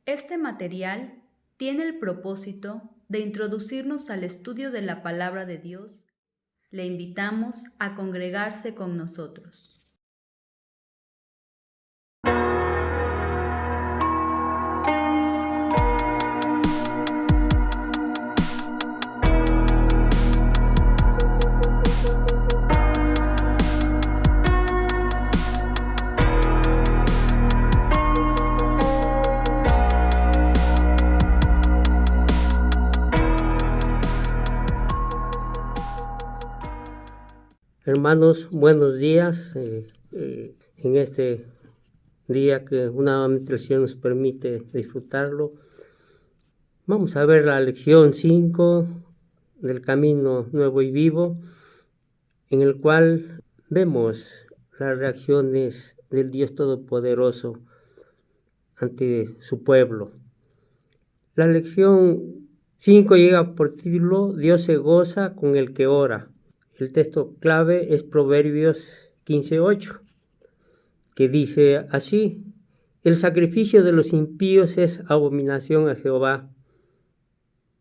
Este material tiene el propósito de introducirnos al estudio de la palabra de Dios. Le invitamos a congregarse con nosotros. Hermanos, buenos días. En este día que nuevamente el Señor nos permite disfrutarlo, vamos a ver la lección 5 del Camino Nuevo y Vivo, en el cual vemos las reacciones del Dios Todopoderoso ante su pueblo. La lección 5 llega por título Dios se goza con el que ora. El texto clave es Proverbios 15:8, que dice así: el sacrificio de los impíos es abominación a Jehová,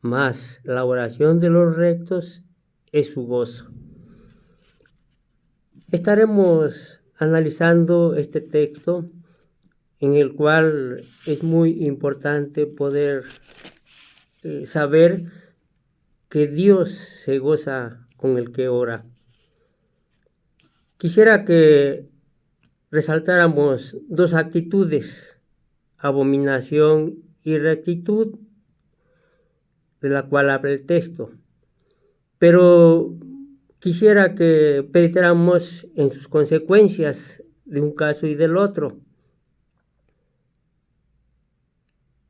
mas la oración de los rectos es su gozo. Estaremos analizando este texto, en el cual es muy importante poder saber que Dios se goza con el que ora. Quisiera que resaltáramos dos actitudes: abominación y rectitud, de la cual habla el texto. Pero quisiera que penetráramos en sus consecuencias de un caso y del otro.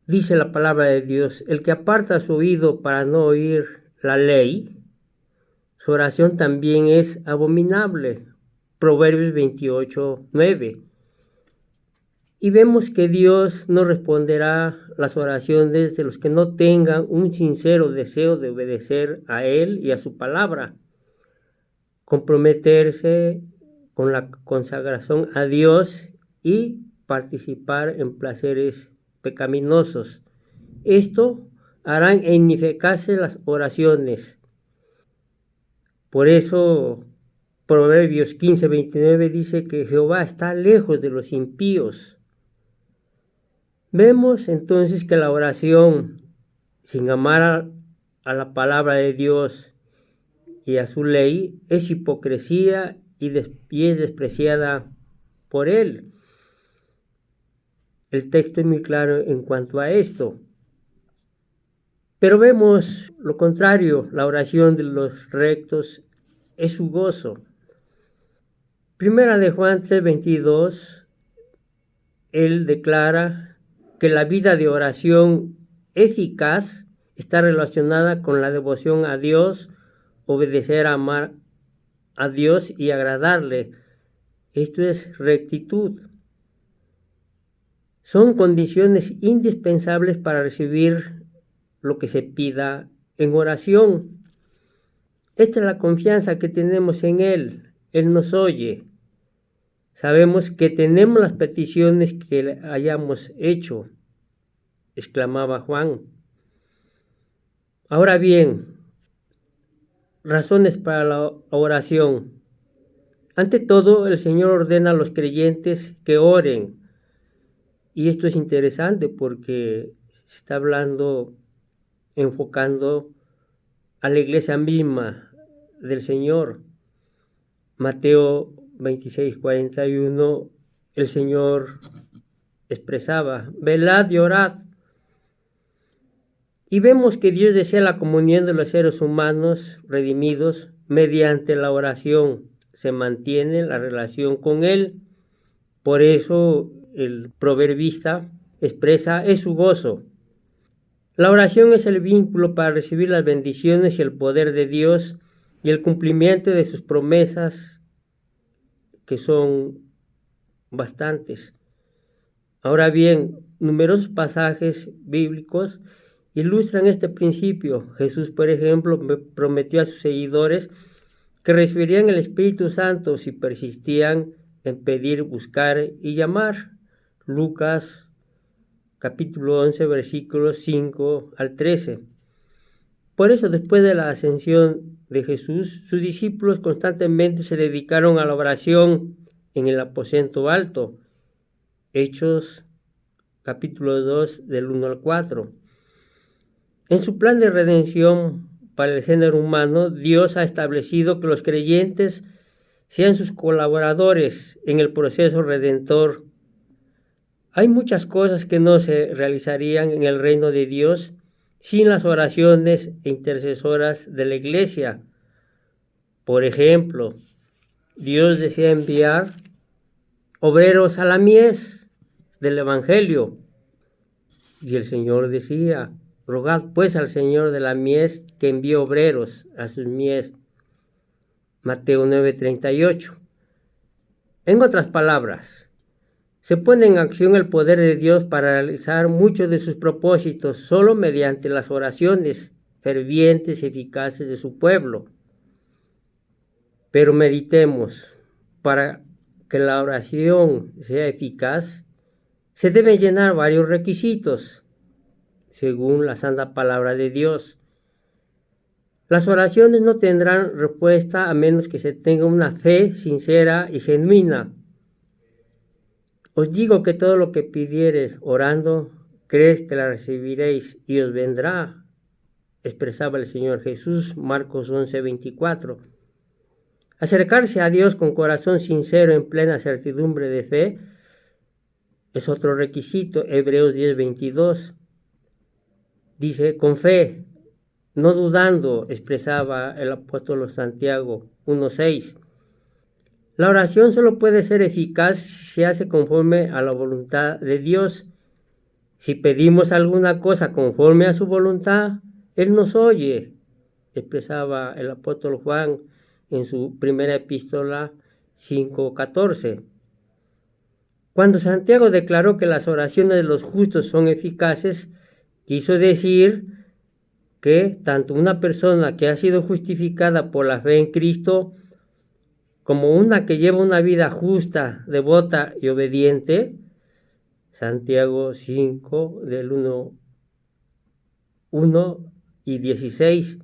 Dice la palabra de Dios: el que aparta su oído para no oír la ley, su oración también es abominable. Proverbios 28:9. Y vemos que Dios no responderá las oraciones de los que no tengan un sincero deseo de obedecer a Él y a su palabra, comprometerse con la consagración a Dios y participar en placeres pecaminosos. Esto hará ineficaces las oraciones. Por eso Proverbios 15:29 dice que Jehová está lejos de los impíos. Vemos entonces que la oración sin amar a la palabra de Dios y a su ley es hipocresía y es despreciada por Él. El texto es muy claro en cuanto a esto. Pero vemos lo contrario: la oración de los rectos es su gozo. Primera de Juan 3:22, él declara que la vida de oración eficaz está relacionada con la devoción a Dios, obedecer, amar a Dios y agradarle. Esto es rectitud. Son condiciones indispensables para recibir lo que se pida en oración. Esta es la confianza que tenemos en Él. Él nos oye. Sabemos que tenemos las peticiones que hayamos hecho, exclamaba Juan. Ahora bien, razones para la oración. Ante todo, el Señor ordena a los creyentes que oren. Y esto es interesante porque se está hablando, enfocando a la iglesia misma del Señor. Mateo 26:41, el Señor expresaba: velad y orad. Y vemos que Dios desea la comunión de los seres humanos redimidos mediante la oración. Se mantiene la relación con Él. Por eso el proverbista expresa: es su gozo. La oración es el vínculo para recibir las bendiciones y el poder de Dios y el cumplimiento de sus promesas, que son bastantes. Ahora bien, numerosos pasajes bíblicos ilustran este principio. Jesús, por ejemplo, prometió a sus seguidores que recibirían el Espíritu Santo si persistían en pedir, buscar y llamar. Lucas capítulo 11, versículos 5 al 13. Por eso, después de la ascensión de Jesús, sus discípulos constantemente se dedicaron a la oración en el aposento alto. Hechos capítulo 2, del 1 al 4. En su plan de redención para el género humano, Dios ha establecido que los creyentes sean sus colaboradores en el proceso redentor. Hay muchas cosas que no se realizarían en el reino de Dios sin las oraciones e intercesoras de la iglesia. Por ejemplo, Dios desea enviar obreros a la mies del Evangelio. Y el Señor decía: rogad pues al Señor de la mies que envíe obreros a sus mies. Mateo 9:38. En otras palabras, se pone en acción el poder de Dios para realizar muchos de sus propósitos solo mediante las oraciones fervientes y eficaces de su pueblo. Pero meditemos, para que la oración sea eficaz, se deben llenar varios requisitos, según la santa palabra de Dios. Las oraciones no tendrán respuesta a menos que se tenga una fe sincera y genuina. Os digo que todo lo que pidiereis orando, creed que la recibiréis y os vendrá, expresaba el Señor Jesús, Marcos 11:24. Acercarse a Dios con corazón sincero en plena certidumbre de fe es otro requisito. Hebreos 10:22 dice: con fe, no dudando, expresaba el apóstol Santiago 1:6. La oración solo puede ser eficaz si se hace conforme a la voluntad de Dios. Si pedimos alguna cosa conforme a su voluntad, Él nos oye, expresaba el apóstol Juan en su primera epístola 5:14. Cuando Santiago declaró que las oraciones de los justos son eficaces, quiso decir que tanto una persona que ha sido justificada por la fe en Cristo como una que lleva una vida justa, devota y obediente, Santiago 5 del 1 y 16.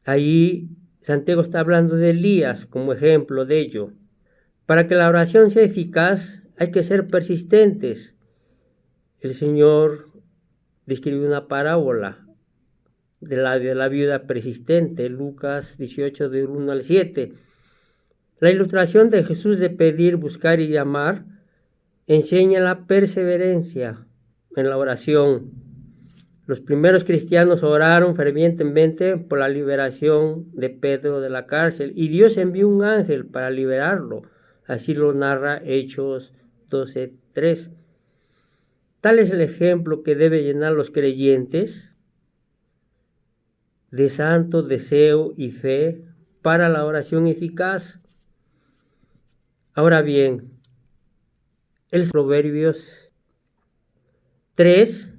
Allí Santiago está hablando de Elías como ejemplo de ello. Para que la oración sea eficaz hay que ser persistentes. El Señor describe una parábola de la viuda persistente, Lucas 18 del 1 al 7. La ilustración de Jesús de pedir, buscar y llamar enseña la perseverancia en la oración. Los primeros cristianos oraron fervientemente por la liberación de Pedro de la cárcel y Dios envió un ángel para liberarlo. Así lo narra Hechos 12:3. Tal es el ejemplo que debe llenar los creyentes de santo deseo y fe para la oración eficaz. Ahora bien, el Proverbios 3,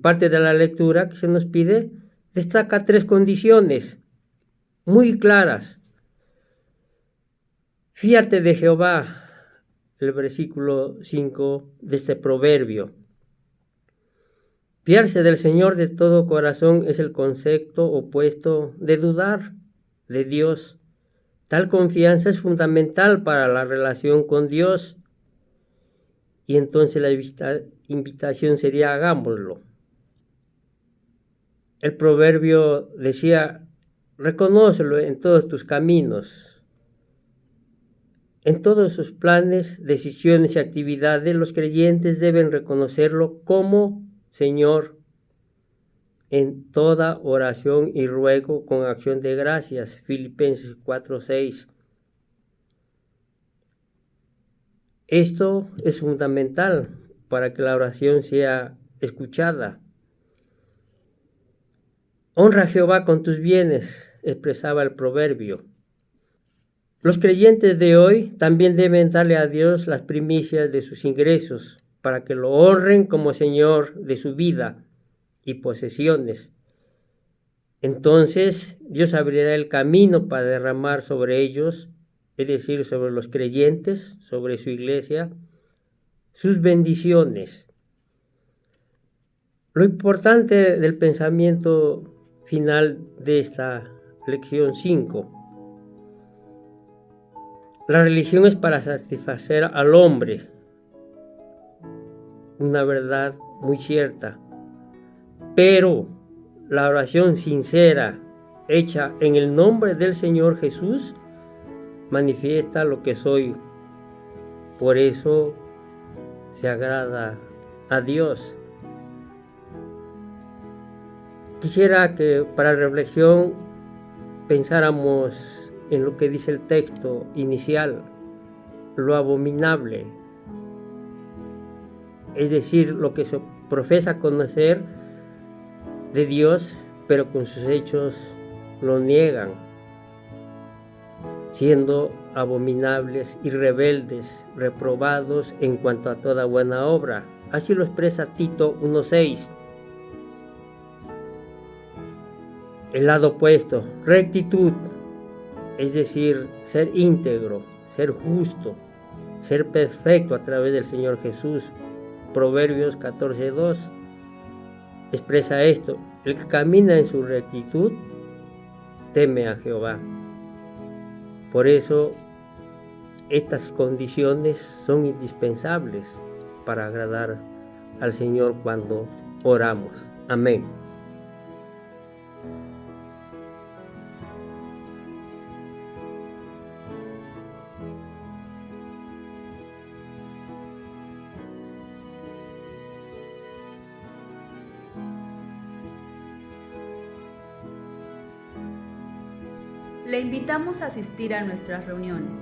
parte de la lectura que se nos pide, destaca 3 condiciones muy claras. Fíate de Jehová, el versículo 5 de este proverbio. Fiarse del Señor de todo corazón es el concepto opuesto de dudar de Dios. Tal confianza es fundamental para la relación con Dios. Y entonces la invitación sería: hagámoslo. El proverbio decía: reconócelo en todos tus caminos. En todos sus planes, decisiones y actividades, los creyentes deben reconocerlo como Señor en toda oración y ruego con acción de gracias. Filipenses 4:6. Esto es fundamental para que la oración sea escuchada. Honra a Jehová con tus bienes, expresaba el proverbio. Los creyentes de hoy también deben darle a Dios las primicias de sus ingresos para que lo honren como Señor de su vida y posesiones. Entonces Dios abrirá el camino para derramar sobre ellos, es decir, sobre los creyentes, sobre su iglesia, sus bendiciones. Lo importante del pensamiento final de esta lección 5. La religión es para satisfacer al hombre, una verdad muy cierta, pero la oración sincera, hecha en el nombre del Señor Jesús, manifiesta lo que soy. Por eso se agrada a Dios. Quisiera que para reflexión pensáramos en lo que dice el texto inicial, lo abominable, es decir, lo que se profesa conocer de Dios, pero con sus hechos lo niegan, siendo abominables y rebeldes, reprobados en cuanto a toda buena obra. Así lo expresa Tito 1:6. El lado opuesto, rectitud, es decir, ser íntegro, ser justo, ser perfecto a través del Señor Jesús. Proverbios 14:2 expresa esto: el que camina en su rectitud teme a Jehová. Por eso, estas condiciones son indispensables para agradar al Señor cuando oramos. Amén. Le invitamos a asistir a nuestras reuniones.